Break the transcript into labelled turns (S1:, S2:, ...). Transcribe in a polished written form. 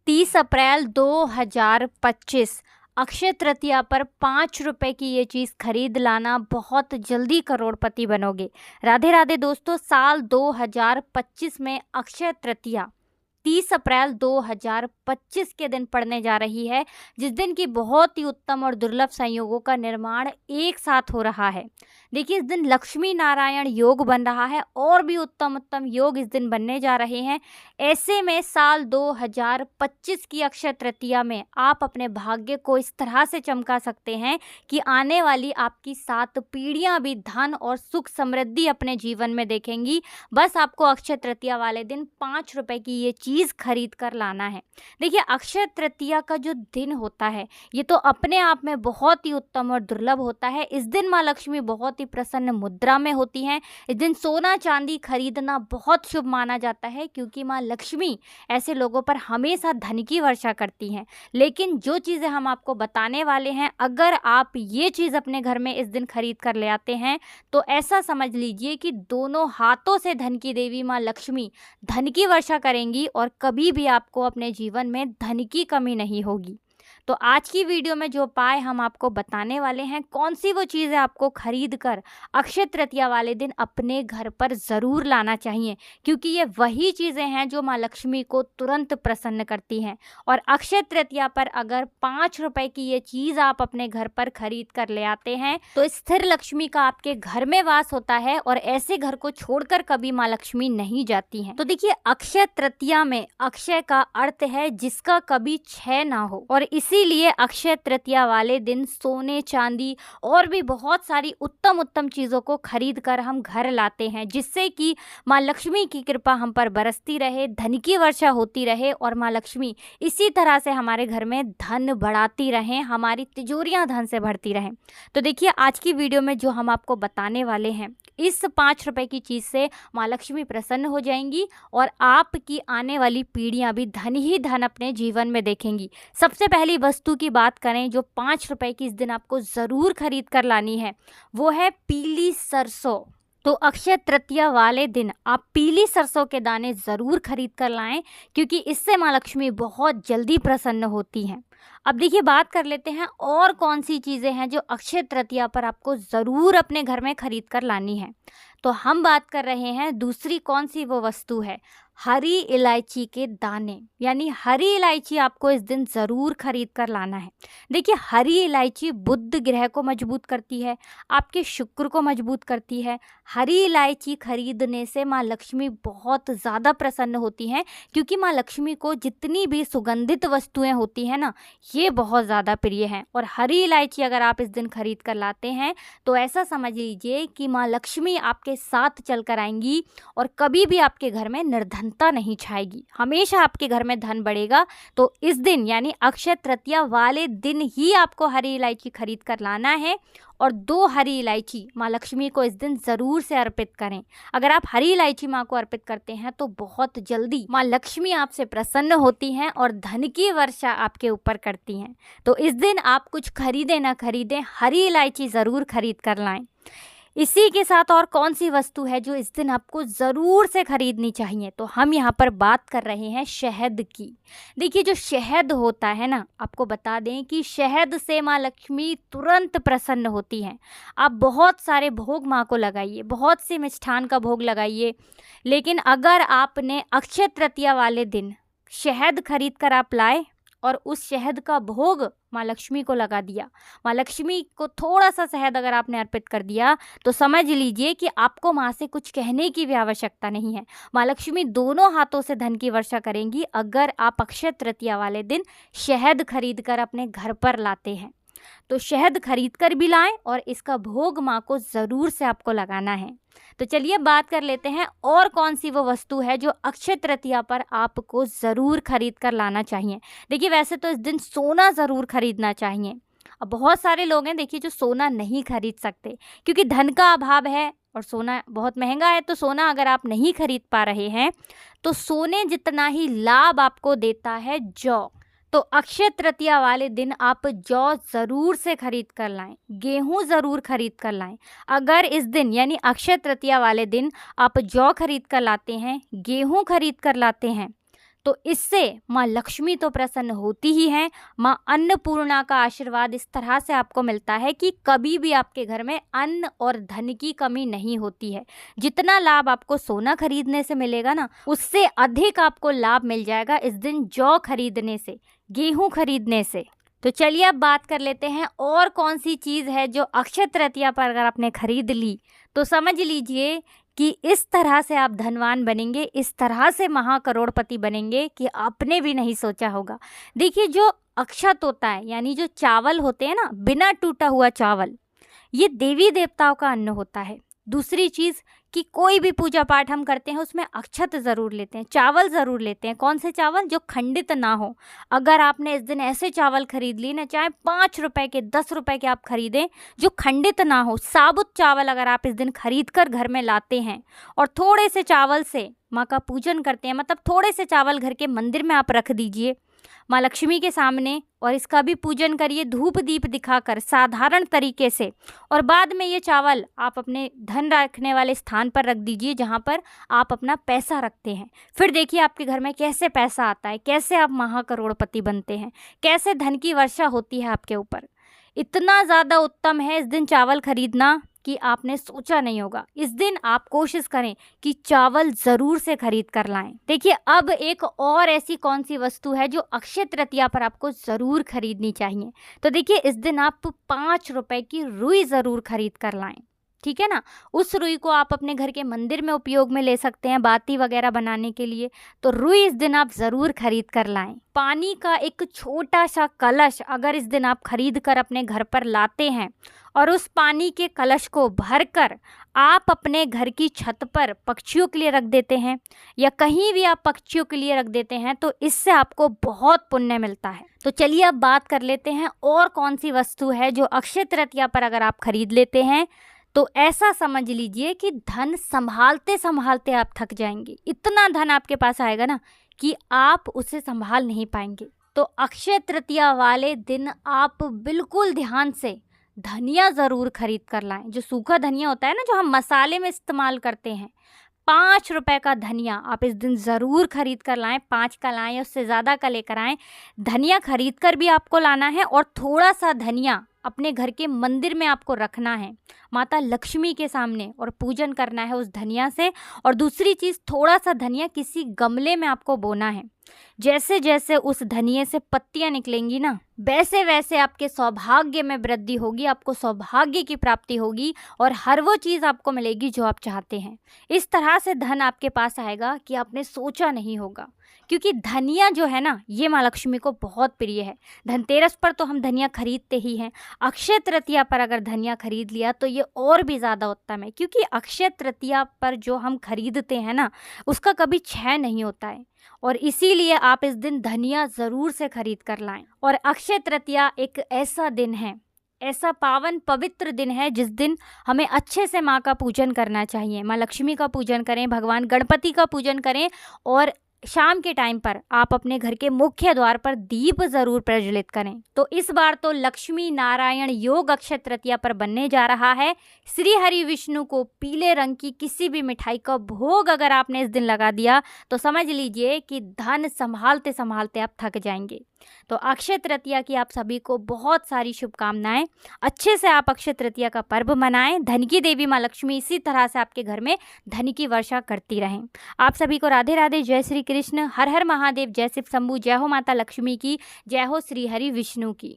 S1: 30 अप्रैल 2025 अक्षय तृतीया पर 5 रुपए की ये चीज़ खरीद लाना, बहुत जल्दी करोड़पति बनोगे। राधे राधे दोस्तों, साल 2025 में अक्षय तृतीया 30 अप्रैल 2025 के दिन पड़ने जा रही है, जिस दिन की बहुत ही उत्तम और दुर्लभ संयोगों का निर्माण एक साथ हो रहा है। देखिए, इस दिन लक्ष्मी नारायण योग बन रहा है और भी उत्तम उत्तम योग इस दिन बनने जा रहे हैं। ऐसे में साल 2025 की अक्षय तृतीया में आप अपने भाग्य को इस तरह से चमका सकते हैं कि आने वाली आपकी 7 पीढ़ियां भी धन और सुख समृद्धि अपने जीवन में देखेंगी। बस आपको अक्षय तृतीया वाले दिन 5 रुपए की ये चीज़ खरीद कर लाना है। देखिए, अक्षय तृतीया का जो दिन होता है ये तो अपने आप में बहुत ही उत्तम और दुर्लभ होता है। इस दिन माँ लक्ष्मी बहुत ही प्रसन्न मुद्रा में होती हैं। इस दिन सोना चांदी खरीदना बहुत शुभ माना जाता है, क्योंकि माँ लक्ष्मी ऐसे लोगों पर हमेशा धन की वर्षा करती हैं। लेकिन जो चीज़ें हम आपको बताने वाले हैं, अगर आप ये चीज़ अपने घर में इस दिन खरीद कर ले आते हैं तो ऐसा समझ लीजिए कि दोनों हाथों से धन की देवी माँ लक्ष्मी धन की वर्षा करेंगी और कभी भी आपको अपने जीवन में धन की कमी नहीं होगी। तो आज की वीडियो में जो उपाय हम आपको बताने वाले हैं, कौन सी वो चीज़ें आपको खरीद कर अक्षय तृतीया वाले दिन अपने घर पर ज़रूर लाना चाहिए, क्योंकि ये वही चीज़ें हैं जो माँ लक्ष्मी को तुरंत प्रसन्न करती हैं। और अक्षय तृतीया पर अगर 5 रुपए की ये चीज़ आप अपने घर पर खरीद कर ले आते हैं तो स्थिर लक्ष्मी का आपके घर में वास होता है और ऐसे घर को छोड़कर कभी माँ लक्ष्मी नहीं जाती हैं। तो देखिए, अक्षय तृतीया में अक्षय का अर्थ है जिसका कभी क्षय ना हो, और इसीलिए अक्षय तृतीया वाले दिन सोने चांदी और भी बहुत सारी उत्तम उत्तम चीज़ों को खरीद कर हम घर लाते हैं, जिससे कि माँ लक्ष्मी की कृपा हम पर बरसती रहे, धन की वर्षा होती रहे और माँ लक्ष्मी इसी तरह से हमारे घर में धन बढ़ाती रहें, हमारी तिजोरियां धन से भरती रहें। तो देखिए, आज की वीडियो में जो हम आपको बताने वाले हैं, इस 5 रुपए की चीज़ से माँ लक्ष्मी प्रसन्न हो जाएंगी और आपकी आने वाली पीढ़ियां भी धन ही धन अपने जीवन में देखेंगी। सबसे पहली वस्तु की बात करें जो 5 रुपए की इस दिन आपको ज़रूर खरीद कर लानी है, वो है पीली सरसों। तो अक्षय तृतीया वाले दिन आप पीली सरसों के दाने ज़रूर खरीद कर लाएं, क्योंकि इससे माँ लक्ष्मी बहुत जल्दी प्रसन्न होती हैं। अब देखिए, बात कर लेते हैं और कौन सी चीज़ें हैं जो अक्षय तृतीया पर आपको ज़रूर अपने घर में खरीद कर लानी है। तो हम बात कर रहे हैं दूसरी कौन सी वो वस्तु है, हरी इलायची के दाने, यानी हरी इलायची आपको इस दिन ज़रूर खरीद कर लाना है। देखिए, हरी इलायची बुध ग्रह को मजबूत करती है, आपके शुक्र को मजबूत करती है। हरी इलायची खरीदने से माँ लक्ष्मी बहुत ज़्यादा प्रसन्न होती हैं, क्योंकि माँ लक्ष्मी को जितनी भी सुगंधित वस्तुएं होती हैं ना, ये बहुत ज़्यादा प्रिय हैं। और हरी इलायची अगर आप इस दिन खरीद कर लाते हैं तो ऐसा समझ लीजिए कि माँ लक्ष्मी आपके साथ चल कर आएंगी और कभी भी आपके घर में निर्धनता नहीं छाएगी, हमेशा आपके घर में धन बढ़ेगा। तो इस दिन यानी अक्षय तृतीया वाले दिन ही आपको हरी इलायची खरीद कर लाना है और 2 हरी इलायची माँ लक्ष्मी को इस दिन ज़रूर से अर्पित करें। अगर आप हरी इलायची माँ को अर्पित करते हैं तो बहुत जल्दी माँ लक्ष्मी आपसे प्रसन्न होती हैं और धन की वर्षा आपके ऊपर करती हैं। तो इस दिन आप कुछ खरीदें ना खरीदें, हरी इलायची ज़रूर खरीद कर लाएं। इसी के साथ और कौन सी वस्तु है जो इस दिन आपको ज़रूर से खरीदनी चाहिए, तो हम यहाँ पर बात कर रहे हैं शहद की। देखिए, जो शहद होता है ना, आपको बता दें कि शहद से माँ लक्ष्मी तुरंत प्रसन्न होती हैं। आप बहुत सारे भोग माँ को लगाइए, बहुत से मिष्ठान का भोग लगाइए, लेकिन अगर आपने अक्षय तृतीया वाले दिन शहद खरीद कर आप लाए और उस शहद का भोग माँ लक्ष्मी को लगा दिया, माँ लक्ष्मी को थोड़ा सा शहद अगर आपने अर्पित कर दिया, तो समझ लीजिए कि आपको माँ से कुछ कहने की भी आवश्यकता नहीं है। माँ लक्ष्मी दोनों हाथों से धन की वर्षा करेंगी अगर आप अक्षय तृतीया वाले दिन शहद खरीद कर अपने घर पर लाते हैं। तो शहद खरीद कर भी लाएं और इसका भोग माँ को ज़रूर से आपको लगाना है। तो चलिए बात कर लेते हैं और कौन सी वो वस्तु है जो अक्षय तृतीया पर आपको ज़रूर खरीद कर लाना चाहिए। देखिए, वैसे तो इस दिन सोना ज़रूर खरीदना चाहिए। अब बहुत सारे लोग हैं देखिए जो सोना नहीं खरीद सकते क्योंकि धन का अभाव है और सोना बहुत महंगा है। तो सोना अगर आप नहीं खरीद पा रहे हैं तो सोने जितना ही लाभ आपको देता है जौ। तो अक्षय तृतीया वाले दिन आप जौ ज़रूर से खरीद कर लाएं, गेहूं ज़रूर खरीद कर लाएं। अगर इस दिन यानी अक्षय तृतीया वाले दिन आप जौ खरीद कर लाते हैं, गेहूं खरीद कर लाते हैं, तो इससे माँ लक्ष्मी तो प्रसन्न होती ही हैं, माँ अन्नपूर्णा का आशीर्वाद इस तरह से आपको मिलता है कि कभी भी आपके घर में अन्न और धन की कमी नहीं होती है। जितना लाभ आपको सोना खरीदने से मिलेगा ना, उससे अधिक आपको लाभ मिल जाएगा इस दिन जौ खरीदने से, गेहूं खरीदने से। तो चलिए अब बात कर लेते हैं और कौन सी चीज़ है जो अक्षय तृतीया पर अगर आपने खरीद ली तो समझ लीजिए कि इस तरह से आप धनवान बनेंगे, इस तरह से महाकरोड़पति बनेंगे कि आपने भी नहीं सोचा होगा। देखिए, जो अक्षत होता है यानी जो चावल होते हैं ना, बिना टूटा हुआ चावल, ये देवी देवताओं का अन्न होता है। दूसरी चीज़ कि कोई भी पूजा पाठ हम करते हैं उसमें अक्षत ज़रूर लेते हैं, चावल ज़रूर लेते हैं। कौन से चावल? जो खंडित ना हो। अगर आपने इस दिन ऐसे चावल खरीद लिए ना, चाहे 5 रुपए के 10 रुपए के आप खरीदें, जो खंडित ना हो, साबुत चावल अगर आप इस दिन खरीद कर घर में लाते हैं और थोड़े से चावल से माँ का पूजन करते हैं, मतलब थोड़े से चावल घर के मंदिर में आप रख दीजिए माँ लक्ष्मी के सामने और इसका भी पूजन करिए धूप दीप दिखाकर साधारण तरीके से, और बाद में ये चावल आप अपने धन रखने वाले स्थान पर रख दीजिए जहाँ पर आप अपना पैसा रखते हैं। फिर देखिए आपके घर में कैसे पैसा आता है, कैसे आप महाकरोड़पति बनते हैं, कैसे धन की वर्षा होती है आपके ऊपर। इतना ज़्यादा उत्तम है इस दिन चावल खरीदना कि आपने सोचा नहीं होगा। इस दिन आप कोशिश करें कि चावल ज़रूर से खरीद कर लाएं। देखिए, अब एक और ऐसी कौन सी वस्तु है जो अक्षय तृतीया पर आपको ज़रूर खरीदनी चाहिए। तो देखिए, इस दिन आप 5 रुपए की रुई ज़रूर खरीद कर लाएं, ठीक है ना। उस रुई को आप अपने घर के मंदिर में उपयोग में ले सकते हैं, बाती वगैरह बनाने के लिए। तो रुई इस दिन आप ज़रूर खरीद कर लाएं। पानी का एक छोटा सा कलश अगर इस दिन आप खरीद कर अपने घर पर लाते हैं और उस पानी के कलश को भरकर आप अपने घर की छत पर पक्षियों के लिए रख देते हैं या कहीं भी आप पक्षियों के लिए रख देते हैं, तो इससे आपको बहुत पुण्य मिलता है। तो चलिए अब बात कर लेते हैं और कौन सी वस्तु है जो अक्षय तृतीया पर अगर आप खरीद लेते हैं तो ऐसा समझ लीजिए कि धन संभालते संभालते आप थक जाएंगे। इतना धन आपके पास आएगा ना कि आप उसे संभाल नहीं पाएंगे। तो अक्षय तृतीया वाले दिन आप बिल्कुल ध्यान से धनिया ज़रूर खरीद कर लाएं। जो सूखा धनिया होता है ना, जो हम मसाले में इस्तेमाल करते हैं, 5 रुपए का धनिया आप इस दिन ज़रूर खरीद कर लाएं। 5 का लाएं या उससे ज़्यादा का लेकर आएँ। धनिया खरीद कर भी आपको लाना है और थोड़ा सा धनिया अपने घर के मंदिर में आपको रखना है माता लक्ष्मी के सामने और पूजन करना है उस धनिया से। और दूसरी चीज़, थोड़ा सा धनिया किसी गमले में आपको बोना है। जैसे जैसे उस धनिये से पत्तियां निकलेंगी ना, वैसे वैसे आपके सौभाग्य में वृद्धि होगी, आपको सौभाग्य की प्राप्ति होगी और हर वो चीज़ आपको मिलेगी जो आप चाहते हैं। इस तरह से धन आपके पास आएगा कि आपने सोचा नहीं होगा। क्योंकि धनिया जो है ना, ये माँ लक्ष्मी को बहुत प्रिय है। धनतेरस पर तो हम धनिया खरीदते ही हैं, अक्षय तृतीया पर अगर धनिया खरीद लिया तो ये और भी ज़्यादा उत्तम है। क्योंकि अक्षय तृतीया पर जो हम खरीदते हैं ना, उसका कभी क्षय नहीं होता है और इसीलिए आप इस दिन धनिया ज़रूर से खरीद कर लाएं। और अक्षय तृतीया एक ऐसा दिन है, ऐसा पावन पवित्र दिन है जिस दिन हमें अच्छे से माँ का पूजन करना चाहिए। माँ लक्ष्मी का पूजन करें, भगवान गणपति का पूजन करें और शाम के टाइम पर आप अपने घर के मुख्य द्वार पर दीप ज़रूर प्रज्वलित करें। तो इस बार तो लक्ष्मी नारायण योग अक्षय तृतीया पर बनने जा रहा है। श्री हरि विष्णु को पीले रंग की किसी भी मिठाई का भोग अगर आपने इस दिन लगा दिया तो समझ लीजिए कि धन संभालते संभालते आप थक जाएंगे। तो अक्षय तृतीया की आप सभी को बहुत सारी शुभकामनाएं। अच्छे से आप अक्षय तृतीया का पर्व मनाएं। धन की देवी माँ लक्ष्मी इसी तरह से आपके घर में धन की वर्षा करती रहें। आप सभी को राधे राधे, जय श्री कृष्ण, हर हर महादेव, जय शिव शंभू, जय हो माता लक्ष्मी की, जय हो श्री हरि विष्णु की।